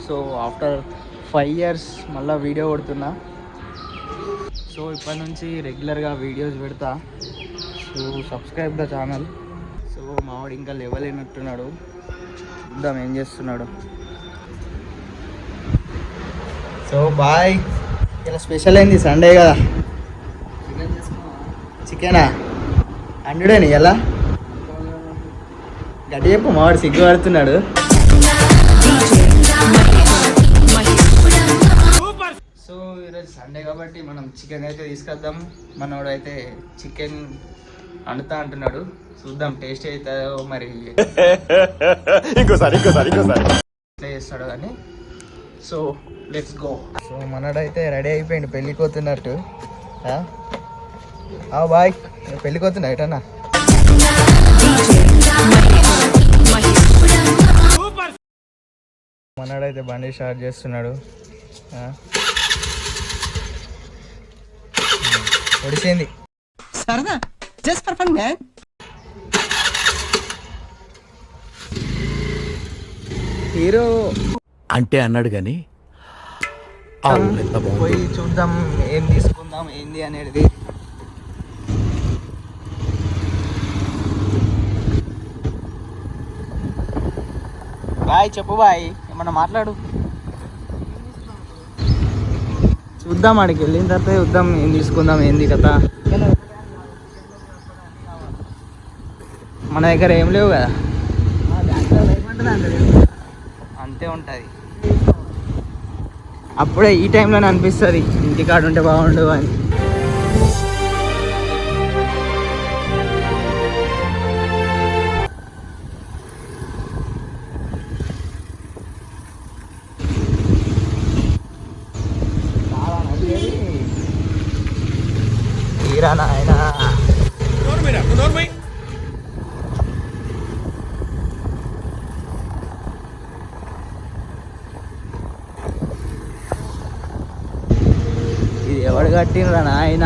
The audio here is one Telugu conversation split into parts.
సో ఆఫ్టర్ 5 years మళ్ళీ వీడియో కొడుతున్నా. సో ఇప్పటి నుంచి రెగ్యులర్గా వీడియోస్ పెడతా. So subscribe the channel. So మావాడు ఇంకా లెవెల్ అయినట్టున్నాడు, చూద్దాం ఏం చేస్తున్నాడు. So bye. ఇలా స్పెషల్ అయింది, సండే కదా. చికెనా 100 ఎలా గట్టి చెప్పు, మావాడు సిగ్గు పడుతున్నాడు. సో ఈరోజు సండే కాబట్టి మనం చికెన్ అయితే తీసుకొద్దాం. మనోడు అయితే చికెన్ వండుతా అంటున్నాడు, చూద్దాం టేస్ట్ అవుతుందో మరి ఇంకోసారి ఎట్లా చేస్తాడు కానీ. So let's go. సో మనోడైతే రెడీ అయిపోయింది పెళ్ళికి పోతున్నట్టు. బాయ్, పెళ్ళికి పోతున్నా ఎటన్నా. మనోడైతే బండి స్టార్ట్ చేస్తున్నాడు. ఒడిసింది సరదా, just for fun man. Hero అంటే అన్నాడు కానీ పోయి చూద్దాం ఏం తీసుకుందాం ఏంది అనేది. బాయ్ చెప్పు బాయ్, ఏమన్నా మాట్లాడు. చూద్దాం ఆడికి వెళ్ళిన తర్వాత చూద్దాం ఏం తీసుకుందాం ఏంది కదా. మన దగ్గర ఏం లేవు కదా, అంతే ఉంటుంది. అప్పుడే ఈ టైంలోనే అనిపిస్తుంది ఇంటికాడ ఉంటే బాగుండు అని. నాయన ఇది ఎవడు కట్టినరా నాయన,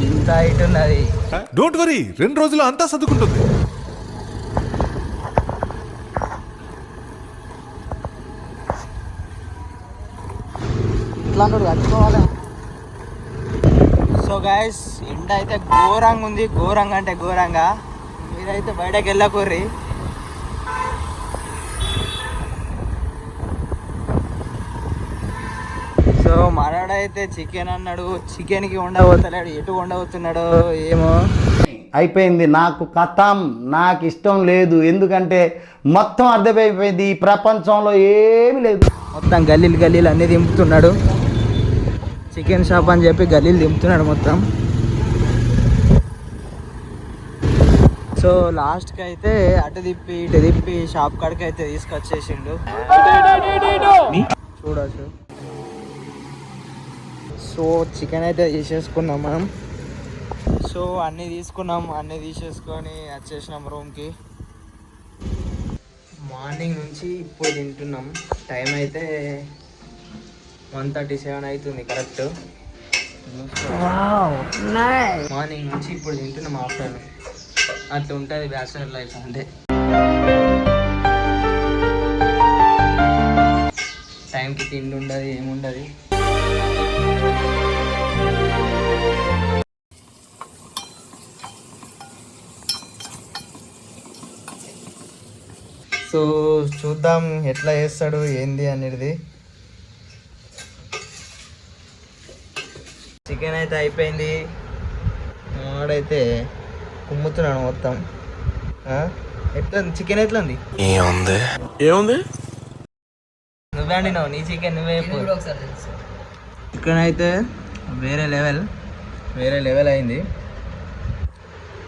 ఇంత హైట్ ఉన్నది. డోంట్ వరీ, 2 రోజులు అంతా సర్దుకుంటుంది. ఇట్లాంటి కట్టుకోవాలి. సో గైస్ ఎండ అయితే ఘోరంగా ఉంది, ఘోరంగా అంటే ఘోరంగా. మీరైతే బయటకు వెళ్ళకూర్రి. సో మనోడైతే చికెన్ అన్నాడు, చికెన్కి ఉండబోతలేడు, ఎటు ఉండబోతున్నాడో ఏమో. అయిపోయింది నాకు కథం, నాకు ఇష్టం లేదు. ఎందుకంటే మొత్తం అర్థమైపోయింది, ఈ ప్రపంచంలో ఏమీ లేదు. మొత్తం గల్లీలు అన్నీ దింపుతున్నాడు. చికెన్ షాప్ అని చెప్పి గల్లీలు దింపుతున్నాడు మొత్తం. సో లాస్ట్కి అయితే అటు తిప్పి ఇటు తిప్పి షాప్ కాడికి అయితే తీసుకొచ్చేసిండు చూడచ్చు. సో చికెన్ అయితే తీసేసుకున్నాం మనం. సో అన్నీ తీసుకున్నాం, అన్నీ తీసేసుకొని వచ్చేసినాం రూమ్కి. మార్నింగ్ నుంచి ఇప్పుడు తింటున్నాం. టైం అయితే 1:37 అవుతుంది కరెక్ట్. మార్నింగ్ నుంచి ఇప్పుడు తింటున్నాం ఆఫ్టర్నూన్. అట్లా ఉంటుంది బ్యాచిలర్ లైఫ్ అంటే. టైంకి తిండి ఉండదు, ఏముండదు. సో చూద్దాం ఎట్లా చేస్తాడు ఏంది అనేది. చికెన్ అయితే అయిపోయింది, వాడైతే కుమ్ముతున్నాడు మొత్తం. ఎట్లా చికెన్ ఎట్లా ఉంది? ఏముంది నువ్వే అండినావు, నీ చికెన్ నువ్వే. చికెన్ అయితే వేరే లెవెల్ అయింది.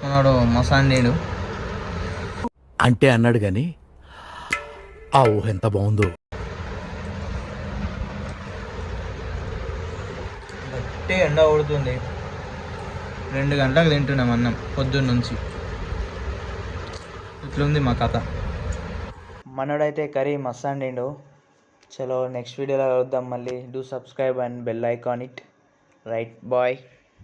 వాడు మసాండీడు అంటే అన్నాడు కానీ ఆ ఊహ ఎంత బాగుందో. గట్టి ఎండ కొడుతుంది. 2 గంటలకు తింటున్నాం అన్నం పొద్దున్న నుంచి. ఇట్లుంది మా కథ. మనోడైతే కర్రీ మస్త్ అండిండు. చలో నెక్స్ట్ వీడియోలో కలుద్దాం మళ్ళీ. Do subscribe and bell icon it. Right bye.